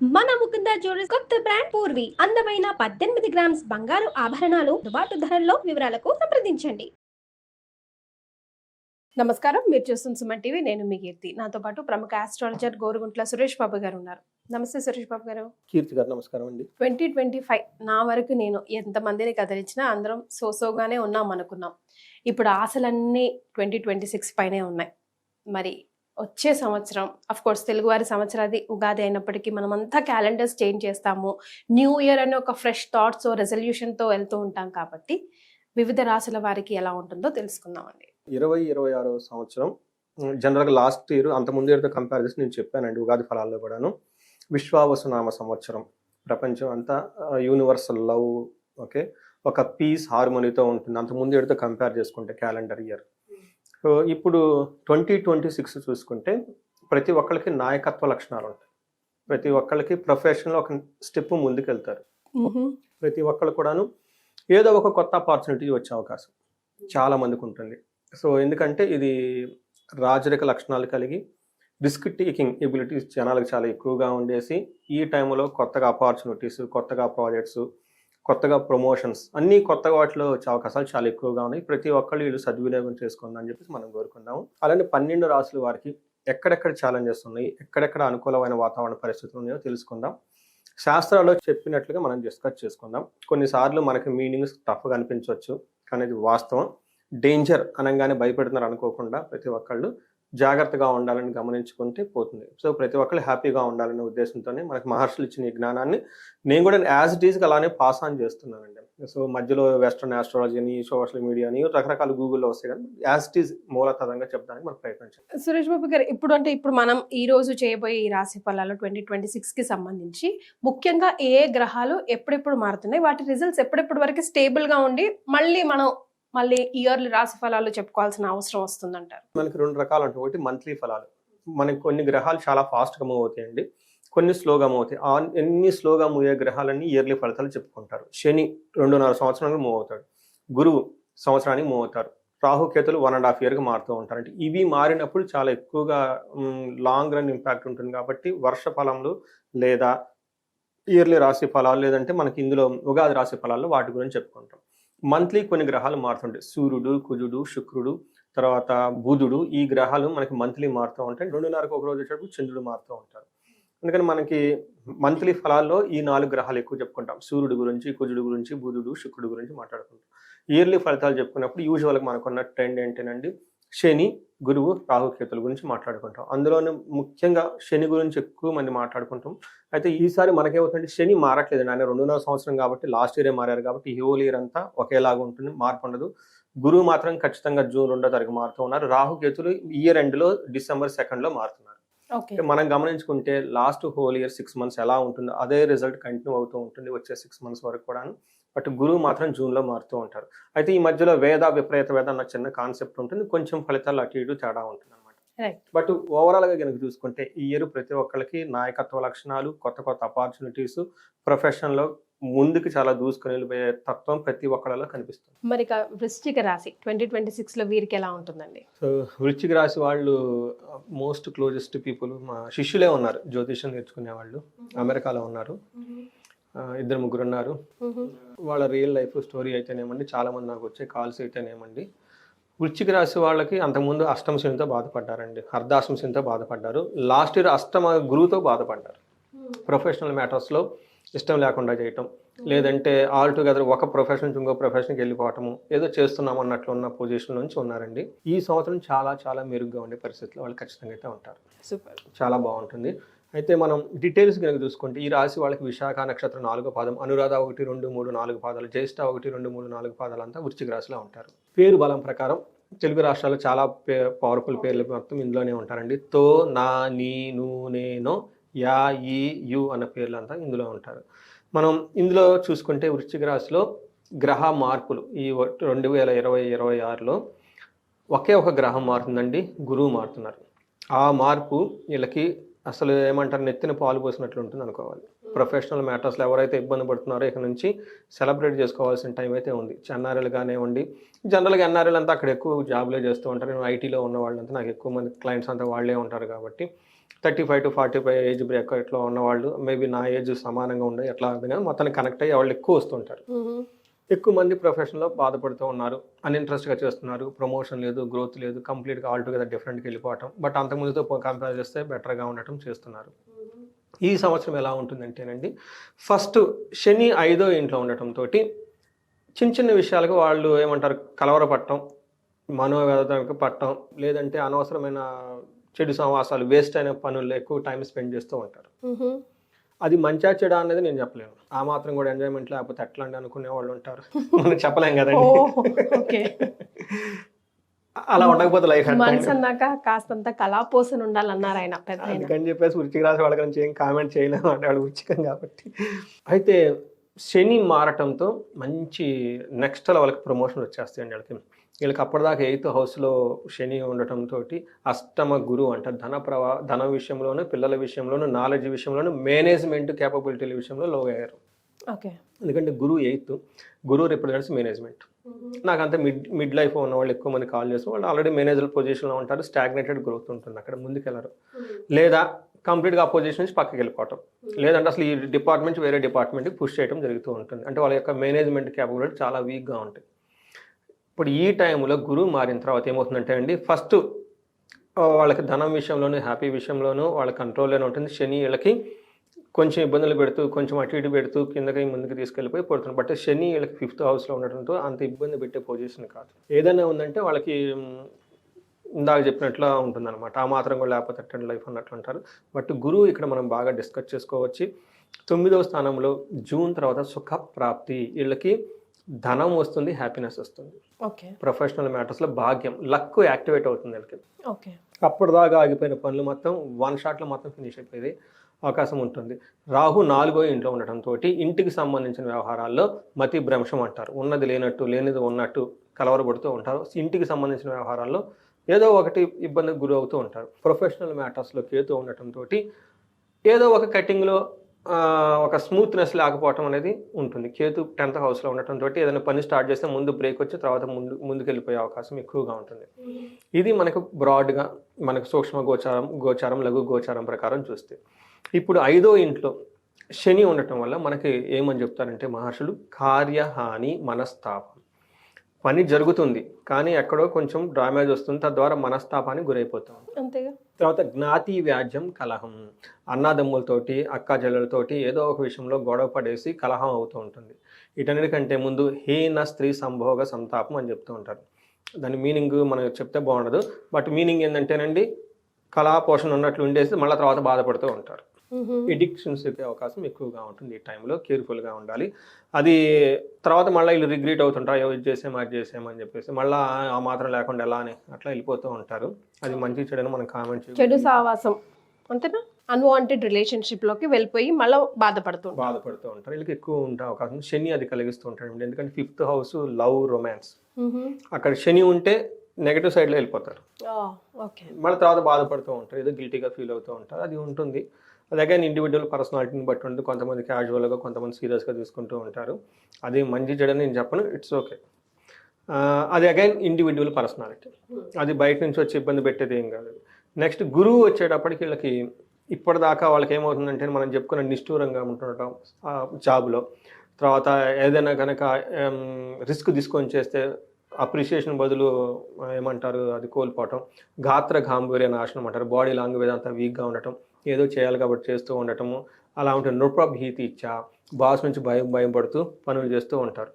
మన ముకుంద జ్యువెలర్స్ కొత్త బ్రాండ్ పూర్వి అందమైన 18 గ్రామ్స్ బంగారు ఆభరణాలు దుబాటు ధరల్లో వివరాలకు సంప్రదించండి. నమస్కారం, మీరు చూస్తున్న సుమన్ టీవీ. నేను మీ కీర్తి. నాతో పాటు ప్రముఖ ఆస్ట్రాలజర్ గోరుగుంట్ల సురేష్ బాబు గారు ఉన్నారు. నమస్తే సురేష్ బాబు గారు. కీర్తి గారు నమస్కారం అండి. 2025 నా వరకు నేను ఎంతమందిని కదిలించినా అందరం సోసోగానే ఉన్నాం అనుకున్నాం. ఇప్పుడు ఆశలన్నీ 2026 పైనే ఉన్నాయి. మరి వచ్చే సంవత్సరం అఫ్ కోర్స్ తెలుగువారి సంవత్సరాది ఉగాది అయినప్పటికీ మనమంతా క్యాలెండర్స్ చేంజ్ చేస్తాము. న్యూ ఇయర్ అనే ఒక ఫ్రెష్ థాట్స్ రెజల్యూషన్తో వెళ్తూ ఉంటాం కాబట్టి వివిధ రాశుల వారికి ఎలా ఉంటుందో తెలుసుకుందామండి. 2026 సంవత్సరం జనరల్గా లాస్ట్ ఇయర్ అంతకుముందు ఇయర్తో కంపేర్ చేసి నేను చెప్పానండి ఉగాది ఫలాల్లో కూడాను. విశ్వావసునామ సంవత్సరం, ప్రపంచం అంతా యూనివర్సల్ లవ్, ఓకే, ఒక పీస్ హార్మోనీతో ఉంటుంది అంతకుముందు ఇయర్తో కంపేర్ చేసుకుంటే క్యాలెండర్ ఇయర్. సో ఇప్పుడు 2026 చూసుకుంటే ప్రతి ఒక్కరికి నాయకత్వ లక్షణాలు ఉంటాయి. ప్రతి ఒక్కరికి ప్రొఫెషన్లో ఒక స్టెప్ ముందుకు వెళ్తారు. ప్రతి ఒక్కరు కూడాను ఏదో ఒక కొత్త ఆపర్చునిటీ వచ్చే అవకాశం చాలా మందికి ఉంటుంది. సో ఎందుకంటే ఇది రాజరిక లక్షణాలు కలిగి రిస్క్ టేకింగ్ ఎబిలిటీస్ జనాలకు చాలా ఎక్కువగా ఉండేసి ఈ టైంలో కొత్తగా ఆపర్చునిటీస్, కొత్తగా ప్రాజెక్ట్స్, కొత్తగా ప్రమోషన్స్ అన్నీ కొత్తగా వాటిలో వచ్చే అవకాశాలు చాలా ఎక్కువగా ఉన్నాయి. ప్రతి ఒక్కళ్ళు వీళ్ళు సద్వినియోగం చేసుకుందని చెప్పేసి మనం కోరుకుందాము. అలానే 12 రాశుల వారికి ఎక్కడెక్కడ ఛాలెంజెస్ ఉన్నాయి, ఎక్కడెక్కడ అనుకూలమైన వాతావరణ పరిస్థితులు ఉన్నాయో తెలుసుకుందాం. శాస్త్రాల్లో చెప్పినట్లుగా మనం డిస్కస్ చేసుకుందాం. కొన్నిసార్లు మనకి మీనింగ్స్ టఫ్గా అనిపించవచ్చు, కానీ ఇది వాస్తవం. డేంజర్ అనగానే భయపెడుతున్నారు అనుకోకుండా ప్రతి ఒక్కళ్ళు జాగ్రత్తగా ఉండాలని గమనించుకుంటే పోతుంది. సో ప్రతి ఒక్కళ్ళు హ్యాపీగా ఉండాలనే ఉద్దేశంతోనే మనకి మహర్షులు ఇచ్చిన ఈ జ్ఞానాన్ని నేను కూడా యాజ్ ఇట్ ఈస్గా అలానే పాస్ ఆన్ చేస్తున్నానండి. సో మధ్యలో వెస్ట్రన్ ఆస్ట్రాలజీ అని, సోషల్ మీడియా అని రకరకాల గూగుల్లో వస్తాయి, కానీ యాజ్ ఇట్ ఈస్ మూలతరంగా చెప్పడానికి మనం ప్రయత్నించాం. సురేష్ బాబు గారు, ఇప్పుడు మనం ఈ రోజు చేయబోయే ఈ రాశి ఫలాలు 2026కి సంబంధించి ముఖ్యంగా ఏ గ్రహాలు ఎప్పుడెప్పుడు మారుతున్నాయి, వాటి రిజల్ట్స్ ఎప్పుడెప్పుడు వరకు స్టేబుల్గా ఉండి మళ్ళీ ఇయర్లీ రాశి ఫలాలు చెప్పుకోవాల్సిన అవసరం వస్తుందంటారు? మనకి 2 రకాలు ఉంటాయి. ఒకటి మంత్లీ ఫలాలు. మనకి కొన్ని గ్రహాలు చాలా ఫాస్ట్గా మూవ్ అవుతాయండి, కొన్ని స్లోగా మూవ్ అవుతాయి. ఎన్ని స్లోగా మూవ్ అయ్యే గ్రహాలన్నీ ఇయర్లీ ఫలితాలు చెప్పుకుంటారు. శని 2.5 సంవత్సరానికి మూవ్ అవుతాడు, గురువు సంవత్సరానికి మూవ్ అవుతారు, రాహుకేతులు 1.5 ఇయర్కి మారుతూ ఉంటారు. అంటే ఇవి మారినప్పుడు చాలా ఎక్కువగా లాంగ్ రన్ ఇంపాక్ట్ ఉంటుంది. కాబట్టి వర్ష ఫలములు లేదా ఇయర్లీ రాశి ఫలాలు, లేదంటే మనకి ఇందులో ఉగాది రాశి ఫలాల్లో వాటి గురించి చెప్పుకుంటాం. మంత్లీ కొన్ని గ్రహాలు మారుతుంటాయి. సూర్యుడు, కుజుడు, శుక్రుడు, తర్వాత బుధుడు, ఈ గ్రహాలు మనకి మంత్లీ మారుతూ ఉంటాయి. 2.5కి ఒక రోజు వచ్చేటప్పుడు చంద్రుడు మారుతూ ఉంటారు. అందుకని మనకి మంత్లీ ఫలాల్లో ఈ 4 గ్రహాలు ఎక్కువ చెప్పుకుంటాం. సూర్యుడు గురించి, కుజుడు గురించి, బుధుడు, శుక్రుడు గురించి మాట్లాడుకుంటాం. ఇయర్లీ ఫలితాలు చెప్పుకున్నప్పుడు యూజువల్గా మనకున్న ట్రెండ్ ఏంటంటే శని, గురువు, రాహుకేతుల గురించి మాట్లాడుకుంటాం. అందులోనే ముఖ్యంగా శని గురించి ఎక్కువ మంది మాట్లాడుకుంటాం. అయితే ఈసారి మనకేమవుతుందంటే శని మారట్లేదు. ఆయన 2.5 సంవత్సరం కాబట్టి లాస్ట్ ఇయరే మారారు కాబట్టి ఈ హోల్ ఇయర్ అంతా ఒకేలాగా ఉంటుంది, మార్పు ఉండదు. గురువు మాత్రం ఖచ్చితంగా జూన్ 2వ తారీఖు మారుతూ ఉన్నారు. రాహుకేతులు ఇయర్ ఎండ్లో డిసెంబర్ 2nd మారుతున్నారు. మనం గమనించుకుంటే లాస్ట్ హోల్ ఇయర్ 6 months ఎలా ఉంటుందో అదే రిజల్ట్ కంటిన్యూ అవుతూ ఉంటుంది వచ్చే 6 months వరకు కూడాను. బట్ గురువు మాత్రం జూన్లో మారుతూ ఉంటారు. అయితే ఈ మధ్యలో విపరీత వేద అన్న చిన్న కాన్సెప్ట్ ఉంటుంది, కొంచెం ఫలితాలు అటు ఇటు తేడా ఉంటుంది అనమాట. బట్ ఓవరాల్గా కనుక చూసుకుంటే ఈ ఇయర్ ప్రతి ఒక్కరికి నాయకత్వ లక్షణాలు, కొత్త కొత్త ఆపర్చునిటీస్, ప్రొఫెషన్లో ముందుకు చాలా దూసుకొని వెళ్ళిపోయే తత్వం ప్రతి ఒక్కళ్ళలో కనిపిస్తుంది. మరి వృశ్చిక రాశి 2026లో వీరికి ఎలా ఉంటుందండి? సో వృశ్చిక రాశి వాళ్ళు మోస్ట్ క్లోజెస్ట్ పీపుల్ మా శిష్యులే ఉన్నారు. జ్యోతిషం నేర్చుకునే వాళ్ళు అమెరికాలో ఉన్నారు, 2-3 ఉన్నారు. వాళ్ళ రియల్ లైఫ్ స్టోరీ అయితేనేమండి, చాలా మంది నాకు వచ్చే కాల్స్ అయితేనేమండి, వృశ్చిక రాశి వాళ్ళకి అంతకుముందు అష్టమ శనితో బాధపడ్డారండి, అర్ధాష్టమ శనితో బాధపడ్డారు. లాస్ట్ ఇయర్ అష్టమ గురువుతో బాధపడ్డారు. ప్రొఫెషనల్ మ్యాటర్స్లో ఇష్టం లేకుండా చేయటం, లేదంటే ఆల్ టుగెదర్ ఒక ప్రొఫెషన్ నుంచి ఇంకో ప్రొఫెషన్కి వెళ్ళిపోవటము, ఏదో చేస్తున్నాం అన్నట్లు ఉన్న పొజిషన్ నుంచి ఉన్నారండి. ఈ సంవత్సరం చాలా చాలా మెరుగ్గా ఉండే పరిస్థితుల్లో వాళ్ళు ఖచ్చితంగా అయితే ఉంటారు. సూపర్, చాలా బాగుంటుంది. అయితే మనం డీటెయిల్స్ కనుక చూసుకుంటే ఈ రాశి వాళ్ళకి విశాఖ నక్షత్రం 4వ పాదం, అనురాధ 1, 2, 3, 4 పాదాలు, జ్యేష్ఠ 1, 2, 3, 4 పాదాలు అంతా వృశ్చిక రాశిలో ఉంటారు. పేరు బలం ప్రకారం తెలుగు రాష్ట్రాల్లో చాలా పవర్ఫుల్ పేర్లు మొత్తం ఇందులోనే ఉంటారండి. తో, నా, నీ, ను, నేనో, యా, ఈ, యు అన్న పేర్లు అంతా ఇందులో ఉంటారు. మనం ఇందులో చూసుకుంటే వృశ్చిక రాశిలో గ్రహ మార్పులు ఈ 2026లో ఒకే ఒక గ్రహం మారుతుందండి, గురువు మారుతున్నారు. ఆ మార్పు వీళ్ళకి అసలు ఏమంటారు, నెత్తిన పాలు పోసినట్లు ఉంటుంది అనుకోవాలి. ప్రొఫెషనల్ మ్యాటర్స్లో ఎవరైతే ఇబ్బంది పడుతున్నారో ఇక నుంచి సెలబ్రేట్ చేసుకోవాల్సిన టైం అయితే ఉంది. ఎన్ఆర్ఎల్ కానివ్వండి, జనరల్గా ఎన్ఆర్ఎల్ అంతా అక్కడ ఎక్కువ జాబ్లే చేస్తూ ఉంటారు. నేను ఐటీలో ఉన్న వాళ్ళంతా నాకు ఎక్కువ మంది క్లయింట్స్ అంతా వాళ్ళే ఉంటారు కాబట్టి 35 to 45 ఏజ్ బ్రేకెట్లో ఉన్నవాళ్ళు, మేబీ నా ఏజ్ సమానంగా ఉండే ఎట్లా కానీ మొత్తానికి కనెక్ట్ అయ్యి వాళ్ళు ఎక్కువ వస్తుంటారు. ఎక్కువ మంది ప్రొఫెషన్లో బాధపడుతూ ఉన్నారు, అన్ఇంట్రెస్ట్గా చేస్తున్నారు, ప్రమోషన్ లేదు, గ్రోత్ లేదు, కంప్లీట్గా ఆల్ టుగెదర్ డిఫరెంట్కి వెళ్ళిపోవటం, బట్ అంతకుముందుతో కంపేర్ చేస్తే బెటర్గా ఉండటం చేస్తున్నారు. ఈ సంవత్సరం ఎలా ఉంటుందంటేనండి, ఫస్ట్ శని 5వ ఇంట్లో ఉండటంతో చిన్న చిన్న విషయాలకు వాళ్ళు ఏమంటారు కలవరపడటం, మనోవేదనకు పట్టడం, లేదంటే అనవసరమైన చెడు సహవాసాలు, వేస్ట్ అయిన పనుల్లో ఎక్కువ టైం స్పెండ్ చేస్తూ ఉంటారు. అది మంచా చెడా అనేది నేను చెప్పలేను. ఆ మాత్రం కూడా ఎంజాయ్మెంట్ లేకపోతే ఎట్లా అండి అనుకునే వాళ్ళు ఉంటారు, మనం చెప్పలేం కదండి. అలా ఉండకపోతే లైఫ్ మనసు అన్నాక కాస్తంత కళాపోసన ఉండాలన్నారు ఆయన పెద్ద. అందుకని చెప్పేసి వృచ్చిక రాశి వాళ్ళ గురించి ఏం కామెంట్ చేయలేము అంటే వాళ్ళు వృచ్చికం కాబట్టి. అయితే శని మారటంతో మంచి నెక్స్ట్ లెవెల్కి ప్రమోషన్ వచ్చేస్తాయండి వీళ్ళకి. వీళ్ళకి అప్పటిదాకా 8th హౌస్లో శని ఉండటంతో అష్టమ గురువు అంటే ధన విషయంలోనూ, పిల్లల విషయంలోనూ, నాలెడ్జ్ విషయంలోనూ, మేనేజ్మెంట్ క్యాపబిలిటీల విషయంలో లో అయ్యారు. ఓకే. ఎందుకంటే గురువు 8th, గురువు రిప్రజెంట్స్ మేనేజ్మెంట్. నాకంతా మిడ్ లైఫ్ ఉన్న వాళ్ళు ఎక్కువ మంది కాల్ చేసిన వాళ్ళు ఆల్రెడీ మేనేజర్ పొజిషన్లో ఉంటారు, స్టాగ్నేటెడ్ గ్రోత్ ఉంటుంది, అక్కడ ముందుకెళ్ళరు, లేదా కంప్లీట్గా ఆ పొజిషన్ నుంచి పక్కకి వెళ్ళిపోవటం, లేదంటే అసలు ఈ డిపార్ట్మెంట్ వేరే డిపార్ట్మెంట్కి పుష్ చేయడం జరుగుతూ ఉంటుంది. అంటే వాళ్ళ యొక్క మేనేజ్మెంట్ క్యాపబిలిటీ చాలా వీక్గా ఉంటాయి. ఇప్పుడు ఈ టైంలో గురువు మారిన తర్వాత ఏమవుతుందంటే అండి, ఫస్ట్ వాళ్ళకి ధనం విషయంలోనూ, హ్యాపీ విషయంలోనూ వాళ్ళ కంట్రోల్లోనే ఉంటుంది. శని వీళ్ళకి కొంచెం ఇబ్బందులు పెడుతూ, కొంచెం అటు ఇటు పెడుతూ కిందకి ముందుకు తీసుకెళ్ళిపోయి పడుతుంది. బట్ శని వీళ్ళకి 5th హౌస్లో ఉండటంతో అంత ఇబ్బంది పెట్టే పొజిషన్ కాదు. ఏదైనా ఉందంటే వాళ్ళకి ఇందాక చెప్పినట్లు ఉంటుందన్నమాట, ఆ మాత్రం కూడా లేకపోతే అటెండ్ లైఫ్ అన్నట్లు అంటారు. బట్ గురువు ఇక్కడ మనం బాగా డిస్కస్ చేసుకోవచ్చు. 9వ స్థానంలో జూన్ తర్వాత సుఖ ప్రాప్తి, వీళ్ళకి ధనం వస్తుంది, హ్యాపీనెస్ వస్తుంది. ఓకే. ప్రొఫెషనల్ మ్యాటర్స్లో భాగ్యం, లక్ యాక్టివేట్ అవుతుంది వీళ్ళకి. ఓకే. అప్పటిదాకా ఆగిపోయిన పనులు మొత్తం 1 షాట్లో మొత్తం ఫినిష్ అయిపోయేది అవకాశం ఉంటుంది. రాహు 4వ ఇంట్లో ఉండటంతో ఇంటికి సంబంధించిన వ్యవహారాల్లో మతి భ్రంశం అంటారు, ఉన్నది లేనట్టు, లేనిది ఉన్నట్టు కలవరపడుతూ ఉంటారు. ఇంటికి సంబంధించిన వ్యవహారాల్లో ఏదో ఒకటి ఇబ్బందికి గురి అవుతూ ఉంటారు. ప్రొఫెషనల్ మ్యాటర్స్లో కేతు ఉండటంతో ఏదో ఒక కటింగ్లో ఒక స్మూత్నెస్ లేకపోవటం అనేది ఉంటుంది. కేతు 10th హౌస్లో ఉండటంతో ఏదైనా పని స్టార్ట్ చేస్తే ముందు బ్రేక్ వచ్చి తర్వాత ముందుకు వెళ్ళిపోయే అవకాశం ఎక్కువగా ఉంటుంది. ఇది మనకు బ్రాడ్గా మనకు సూక్ష్మ గోచారం, లఘు గోచారం ప్రకారం చూస్తే. ఇప్పుడు 5వ ఇంట్లో శని ఉండటం వల్ల మనకి ఏమని చెప్తారంటే మహర్షులు, కార్యహాని, మనస్తాపం. పని జరుగుతుంది కానీ ఎక్కడో కొంచెం డ్యామేజ్ వస్తుంది, తద్వారా మనస్తాపానికి గురైపోతాం. అంతేగా. తర్వాత జ్ఞాతి వ్యాజ్యం, కలహం, అన్నాదమ్ములతోటి, అక్కా చెల్లెలతోటి ఏదో ఒక విషయంలో గొడవ పడేసి కలహం అవుతూ ఉంటుంది. వీటన్నిటికంటే ముందు హీన స్త్రీ సంభోగ సంతాపం అని చెప్తూ ఉంటారు. దాని మీనింగ్ మనం చెప్తే బాగుండదు, బట్ మీనింగ్ ఏంటంటేనండి, కళాపోషణ ఉన్నట్లు ఉండేసి మళ్ళీ తర్వాత బాధపడుతూ ఉంటారు. ఎడిక్షన్స్ చెప్పే అవకాశం ఎక్కువగా ఉంటుంది. ఈ టైంలో కేర్ఫుల్గా ఉండాలి. అది తర్వాత మళ్ళీ వీళ్ళు రిగ్రెట్ అవుతుంటారు, అయ్యో ఇది చేసామని చెప్పేసి మళ్ళీ ఆ మాత్రం లేకుండా ఎలా అని అట్లా వెళ్ళిపోతూ ఉంటారు. అది మంచి చెడుని మనం కామెంట్ చేయాలి. చెడు సావాసం అంతేనా, అన్వాంటెడ్ రిలేషన్షిప్లోకి వెళ్ళిపోయి మళ్ళీ బాధపడుతూ ఉంటారు. వీళ్ళకి ఎక్కువ ఉండే అవకాశం శని అది కలిగిస్తూ ఉంటాడు. ఎందుకంటే 5th హౌస్ లవ్, రొమాన్స్, అక్కడ శని ఉంటే నెగటివ్ సైడ్లో వెళ్ళిపోతారు. మళ్ళీ తర్వాత బాధపడుతూ ఉంటారు, ఏదో గిల్టీగా ఫీల్ అవుతూ ఉంటారు. అది ఉంటుంది. అది అగైన్ ఇండివిజువల్ పర్సనాలిటీని బట్టి ఉంటుంది. కొంతమంది క్యాజువల్గా, కొంతమంది సీరియస్గా తీసుకుంటూ ఉంటారు. అది మంచి చెడని నేను చెప్పను, ఇట్స్ ఓకే. అది అగైన్ ఇండివిజువల్ పర్సనాలిటీ, అది బయట నుంచి వచ్చి ఇబ్బంది పెట్టేది ఏం కాదు. నెక్స్ట్ గురువు వచ్చేటప్పటికి వీళ్ళకి ఇప్పటిదాకా వాళ్ళకి ఏమవుతుందంటే మనం చెప్పుకున్న నిష్ఠూరంగా ఉంటుండటం జాబ్లో, తర్వాత ఏదైనా కనుక రిస్క్ తీసుకొని చేస్తే అప్రిషియేషన్ బదులు ఏమంటారు అది కోల్పోవటం, గాత్ర గాంభీర్య నాశనం అంటారు, బాడీ లాంగ్వేజ్ అంతా వీక్గా ఉండటం, ఏదో చేయాలి కాబట్టి చేస్తూ ఉండటము, అలా ఉంటుంది. నృప్రభీతి ఇచ్చా, బాస్ నుంచి భయం పడుతూ పనులు చేస్తూ ఉంటారు.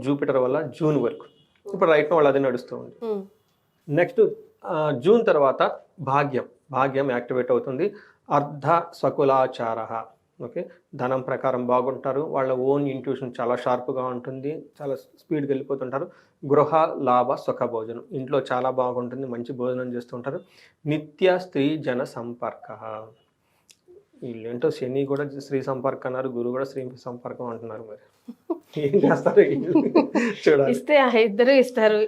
జూపిటర్ వల్ల జూన్ వరకు, ఇప్పుడు రైట్ వాళ్ళు అది నడుస్తూ ఉంది. నెక్స్ట్ జూన్ తర్వాత భాగ్యం యాక్టివేట్ అవుతుంది. అర్ధ స్వకులాచార, ఓకే, ధనం ప్రకారం బాగుంటారు. వాళ్ళ ఓన్ ఇంట్యూషన్ చాలా షార్ప్గా ఉంటుంది, చాలా స్పీడ్గా వెళ్ళిపోతుంటారు. గృహ లాభ సుఖ భోజనం, ఇంట్లో చాలా బాగుంటుంది, మంచి భోజనం చేస్తుంటారు. నిత్య స్త్రీ జన సంపర్క, వీళ్ళేంటో శని కూడా స్త్రీ సంపర్కం అన్నారు, గురువు కూడా స్త్రీ సంపర్కం అంటున్నారు. మరి ఏం చేస్తారు చూడాలి. ఇద్దరు ఇస్తారు,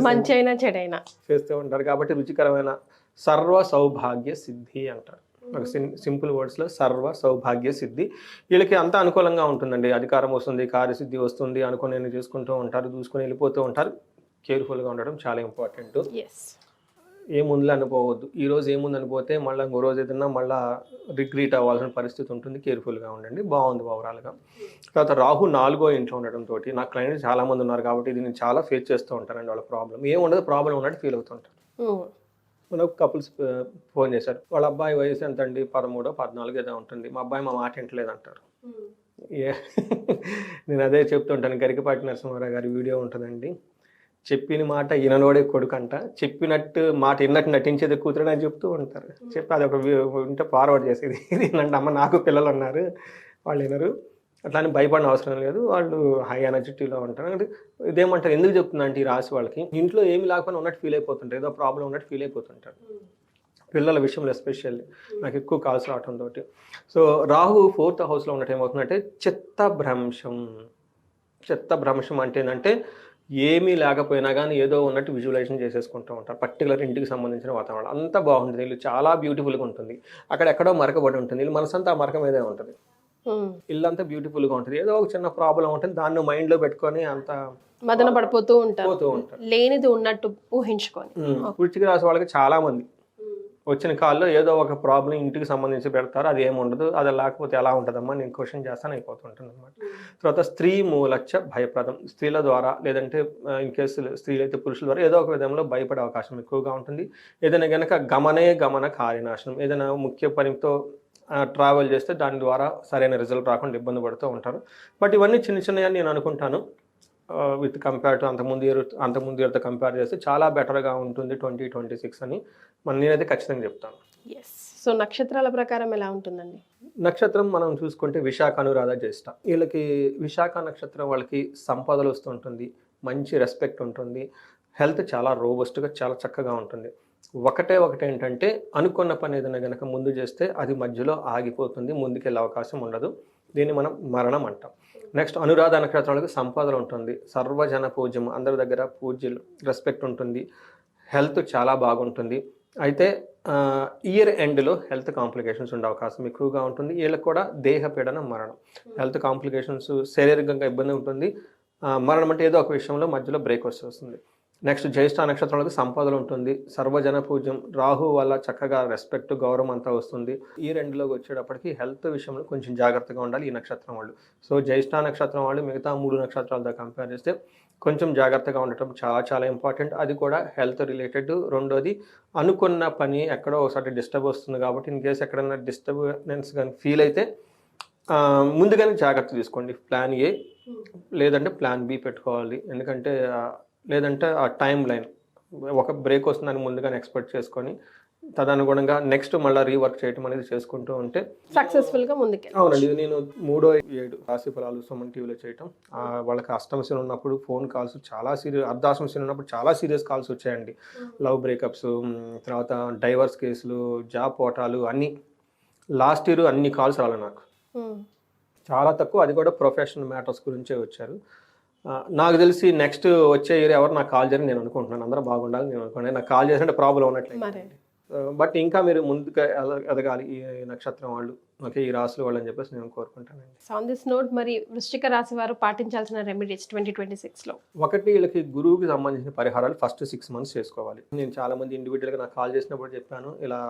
మంచి అయినా చెడైనా చేస్తూ ఉంటారు. కాబట్టి రుచికరమైన సర్వ సౌభాగ్య సిద్ధి అంటారు. ఒక సింపుల్ వర్డ్స్లో సర్వ సౌభాగ్య సిద్ధి. వీళ్ళకి అంతా అనుకూలంగా ఉంటుందండి. అధికారం వస్తుంది, కార్యసిద్ధి వస్తుంది, అనుకుని చేసుకుంటూ ఉంటారు, చూసుకొని వెళ్ళిపోతూ ఉంటారు. కేర్ఫుల్గా ఉండడం చాలా ఇంపార్టెంట్. ఏముందిలే అనుకోవద్దు. ఈరోజు ఏముంది అనిపోతే మళ్ళీ ఇంకో రోజు ఏదన్నా మళ్ళీ రిగ్రీట్ అవ్వాల్సిన పరిస్థితి ఉంటుంది. కేర్ఫుల్గా ఉండండి. బాగుంది ఓవరాల్గా. తర్వాత రాహు 4వ ఇంట్లో ఉండడంతో నా క్లయింట్స్ చాలామంది ఉన్నారు కాబట్టి ఇది నేను చాలా ఫేస్ చేస్తూ ఉంటానండి. వాళ్ళ ప్రాబ్లం ఏముండదు, ప్రాబ్లం ఉన్నట్టు ఫీల్ అవుతుంటారు. మనకు కపుల్స్ ఫోన్ చేశారు, వాళ్ళ అబ్బాయి వయసు ఎంత అండి, 13, 14 ఏదో ఉంటుంది, మా అబ్బాయి మా మాట వింటలేదు అంటారు. నేను అదే చెప్తుంటాను, గరికపాటి నరసింహారావు గారి వీడియో ఉంటుందండి, చెప్పిన మాట ఈయనలోడే కొడుకంట, చెప్పినట్టు మాట విన్నట్టు నటించేది కూతురు అని చెప్తూ ఉంటారు. చెప్పి అది ఒక ఉంటే ఫార్వర్డ్ చేసేది. ఇది ఏంటంటే అమ్మ నాకు పిల్లలు ఉన్నారు, వాళ్ళు వినరు, అట్లా అని భయపడిన అవసరం లేదు, వాళ్ళు హై ఎనర్జిటీలో ఉంటారు. అంటే ఇదేమంటారు, ఎందుకు చెప్తున్నా అంటే ఈ రాశి వాళ్ళకి ఇంట్లో ఏమి లేకపోయినా ఉన్నట్టు ఫీల్ అయిపోతుంటారు, ఏదో ప్రాబ్లం ఉన్నట్టు ఫీల్ అయిపోతుంటారు. పిల్లల విషయంలో ఎస్పెషల్లీ నాకు ఎక్కువ కాల్స్ రావడంతో. సో రాహు 4th హౌస్లో ఉన్నట్టు ఏమవుతుందంటే చెత్త భ్రంశం అంటే ఏంటంటే ఏమీ లేకపోయినా కానీ ఏదో ఉన్నట్టు విజువలైజేషన్ చేసేసుకుంటూ ఉంటారు. పర్టికులర్ ఇంటికి సంబంధించిన వాతావరణం అంతా బాగుంటుంది, ఇల్లు చాలా బ్యూటిఫుల్గా ఉంటుంది, అక్కడ ఎక్కడో మరకబడి ఉంటుంది, ఇల్లు మనసంతా ఆ మరక మీదే ఉంటుంది, ఇల్లు అంతా బ్యూటిఫుల్గా ఉంటుంది, ఏదో ఒక చిన్న ప్రాబ్లం ఉంటుంది, దాన్ని మైండ్లో పెట్టుకొని అంత మదన పడిపోతూ ఉంటారు, లేనిది ఉన్నట్టు ఊహించుకొని. వృశ్చిక రాశి వాళ్ళకి చాలా మంది వచ్చిన కాల్లో ఏదో ఒక ప్రాబ్లం ఇంటికి సంబంధించి పెడతారు, అది ఏమి ఉండదు, అది లేకపోతే ఎలా ఉంటుందమ్మా నేను క్వశ్చన్ చేస్తాను అయిపోతుంటుంది అనమాట. తర్వాత స్త్రీ మూలచ్చ భయప్రదం, స్త్రీల ద్వారా లేదంటే ఇన్ కేసు స్త్రీలు అయితే పురుషుల ద్వారా ఏదో ఒక విధంలో భయపడే అవకాశం ఎక్కువగా ఉంటుంది. ఏదైనా కనుక గమన కార్యనాశనం, ఏదైనా ముఖ్య పనితో ట్రావెల్ చేస్తే దాని ద్వారా సరైన రిజల్ట్ రాకుండా ఇబ్బంది పడుతూ ఉంటారు. బట్ ఇవన్నీ చిన్న చిన్నవి నేను అనుకుంటాను. విత్ కంపేర్ టు అంతకుముందు ఇయర్తో కంపేర్ చేస్తే చాలా బెటర్గా ఉంటుంది 2026 అని నేనైతే ఖచ్చితంగా చెప్తాను. సో నక్షత్రాల ప్రకారం ఎలా ఉంటుందండి? నక్షత్రం మనం చూసుకుంటే విశాఖ, అనురాధ, జ్యేష్ఠ. వీళ్ళకి విశాఖ నక్షత్రం వాళ్ళకి సంపదలు వస్తుంటుంది, మంచి రెస్పెక్ట్ ఉంటుంది, హెల్త్ చాలా రోబస్ట్గా చాలా చక్కగా ఉంటుంది. ఒకటే ఏంటంటే అనుకున్న పని ఏదైనా కనుక ముందు చేస్తే అది మధ్యలో ఆగిపోతుంది, ముందుకెళ్ళే అవకాశం ఉండదు, దీన్ని మనం మరణం అంటాం. నెక్స్ట్ అనురాధ నక్షత్రాలకు సంపదలు ఉంటుంది, సర్వజన పూజ్యం, అందరి దగ్గర పూజ్యులు, రెస్పెక్ట్ ఉంటుంది, హెల్త్ చాలా బాగుంటుంది. అయితే ఇయర్ ఎండ్లో హెల్త్ కాంప్లికేషన్స్ ఉండే అవకాశం ఎక్కువగా ఉంటుంది. వీళ్ళకి కూడా దేహపీడన, మరణం, హెల్త్ కాంప్లికేషన్స్, శారీరకంగా ఇబ్బంది ఉంటుంది, మరణం అంటే ఏదో ఒక విషయంలో మధ్యలో బ్రేక్ వస్తుంది. నెక్స్ట్ జ్యేష్ఠ నక్షత్రాలకు సంపదలు ఉంటుంది, సర్వజన పూజ్యం, రాహు వల్ల చక్కగా రెస్పెక్ట్, గౌరవం అంతా వస్తుంది. ఈ రెండులోకి వచ్చేటప్పటికి హెల్త్ విషయంలో కొంచెం జాగ్రత్తగా ఉండాలి ఈ నక్షత్రం వాళ్ళు. సో జ్యేష్ఠ నక్షత్రం వాళ్ళు మిగతా 3 నక్షత్రాలతో కంపేర్ చేస్తే కొంచెం జాగ్రత్తగా ఉండటం చాలా చాలా ఇంపార్టెంట్, అది కూడా హెల్త్ రిలేటెడ్. రెండోది అనుకున్న పని ఎక్కడో ఒకసారి డిస్టర్బ్ వస్తుంది కాబట్టి ఇన్ కేసు ఎక్కడైనా డిస్టర్బెన్స్ కానీ ఫీల్ అయితే ముందుగానే జాగ్రత్త తీసుకోండి. ప్లాన్ ఏ లేదంటే ప్లాన్ బి పెట్టుకోవాలి, ఎందుకంటే లేదంటే ఆ టైం లైన్ ఒక బ్రేక్ వస్తుందని ముందుగానే ఎక్స్పెక్ట్ చేసుకొని తదనుగుణంగా నెక్స్ట్ మళ్ళీ రీవర్క్ చేయడం అనేది చేసుకుంటూ ఉంటే సక్సెస్ఫుల్గా ముందుకు. అవునండి, ఇది నేను 3/7 రాశి ఫలాలు సుమన్ టీవీలో చేయటం. వాళ్ళకి అష్టమశని ఉన్నప్పుడు ఫోన్ కాల్స్ చాలా సీరియస్, అర్ధాష్టమశని ఉన్నప్పుడు చాలా సీరియస్ కాల్స్ వచ్చాయండి. లవ్ బ్రేకప్స్, తర్వాత డైవర్స్ కేసులు, జాబ్ పోటాలు, అన్నీ. లాస్ట్ ఇయర్ అన్ని కాల్స్ రాలే నాకు, చాలా తక్కువ, అది కూడా ప్రొఫెషనల్ మ్యాటర్స్ గురించే వచ్చారు. నాకు తెలిసి నెక్స్ట్ వచ్చే ఇయర్ ఎవరు నాకు కాల్ చేయని నేను అనుకుంటున్నాను, అందరూ బాగుండాలి నేను అనుకుంటున్నాను. నాకు కాల్ చేసినట్టు ప్రాబ్లం ఉన్నట్లయితే, బట్ ఇంకా మీరు ముందుగా ఎదగాలి ఈ నక్షత్రం వాళ్ళు, ఓకే, ఈ రాశుల వాళ్ళు అని చెప్పేసి నేను కోరుకుంటానండి. సో ఆన్ దిస్ నోట్, మరి వృశ్చిక రాశి వారు పాటించాల్సిన రెమెడీస్ 2026లో? ఒకటి, వీళ్ళకి గురువుకి సంబంధించిన పరిహారాలు ఫస్ట్ 6 months చేసుకోవాలి. నేను చాలా మంది ఇండివిజువల్గా నాకు కాల్ చేసినప్పుడు చెప్పాను, ఇలా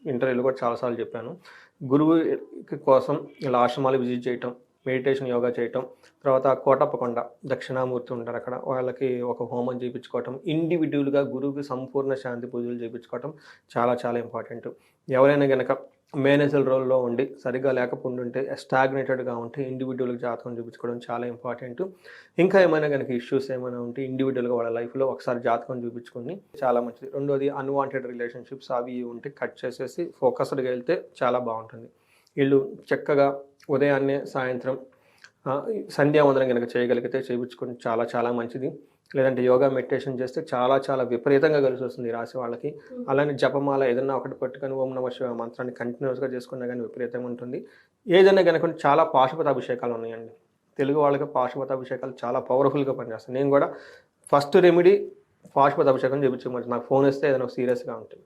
ఇంటర్వ్యూలో కూడా చాలాసార్లు చెప్పాను. గురువు కోసం ఇలా ఆశ్రమాలు విజిట్ చేయటం, మెడిటేషన్, యోగా చేయటం, తర్వాత కోటప్పకొండ దక్షిణామూర్తి ఉంటారు అక్కడ, వాళ్ళకి ఒక హోమం చేయించుకోవటం, ఇండివిజువల్గా గురువుకి సంపూర్ణ శాంతి పూజలు చేయించుకోవటం చాలా చాలా ఇంపార్టెంట్. ఎవరైనా కనుక మేనేజర్ రోల్లో ఉండి సరిగ్గా లేకపోతుంటే, స్టాగ్నేటెడ్గా ఉంటే ఇండివిజువల్గా జాతకం చూపించుకోవడం చాలా ఇంపార్టెంట్. ఇంకా ఏమైనా కనుక ఇష్యూస్ ఏమైనా ఉంటే ఇండివిజువల్గా వాళ్ళ లైఫ్లో ఒకసారి జాతకం చూపించుకొని చాలా మంచిది. రెండోది అన్వాంటెడ్ రిలేషన్షిప్స్ అవి ఉంటే కట్ చేసేసి ఫోకస్డ్గా వెళ్తే చాలా బాగుంటుంది. వీళ్ళు చక్కగా ఉదయాన్నే సాయంత్రం సంధ్యావందనం కనుక చేయగలిగితే చేయించుకొని చాలా చాలా మంచిది. లేదంటే యోగా మెడిటేషన్ చేస్తే చాలా చాలా విపరీతంగా కలిసి వస్తుంది ఈ రాశి వాళ్ళకి. అలానే జపమాల ఏదన్నా ఒకటి పట్టుకొని ఓం నమః శివాయ మంత్రాన్ని కంటిన్యూస్గా చేసుకున్నా కానీ విపరీతంగా ఉంటుంది. ఏదైనా కనుక చాలా పాశుపత అభిషేకాలు ఉన్నాయండి, తెలుగు వాళ్ళకి పాశుపత అభిషేకాలు చాలా పవర్ఫుల్గా పనిచేస్తాయి. నేను కూడా ఫస్ట్ రెమెడీ పాశుపత అభిషేకం చేయించుకోమని, నాకు ఫోన్ వస్తే ఏదైనా సీరియస్గా ఉంటుంది,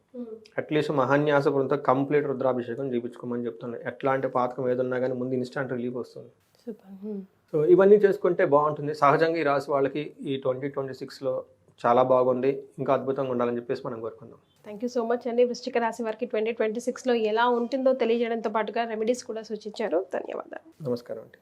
అట్లీస్ట్ మహాన్యాసపురంతో కంప్లీట్ రుద్రాభిషేకం చేయించుకోమని చెప్తున్నాను. ఎట్లాంటి పాతకం ఏదన్నా కానీ ముందు ఇన్స్టాంట్ రిలీఫ్ వస్తుంది. సో ఇవన్నీ చేసుకుంటే బాగుంటుంది. సహజంగా ఈ రాశి వాళ్ళకి ఈ 2026లో చాలా బాగుంది, ఇంకా అద్భుతంగా ఉండాలని చెప్పేసి మనం కోరుకుందాం. థ్యాంక్ యూ సో మచ్ అండి. వృశ్చిక రాశి వారికి 2026లో ఎలా ఉంటుందో తెలియజేయడంతో పాటుగా రెమెడీస్ కూడా సూచించారు. ధన్యవాదాలు. నమస్కారం అండి.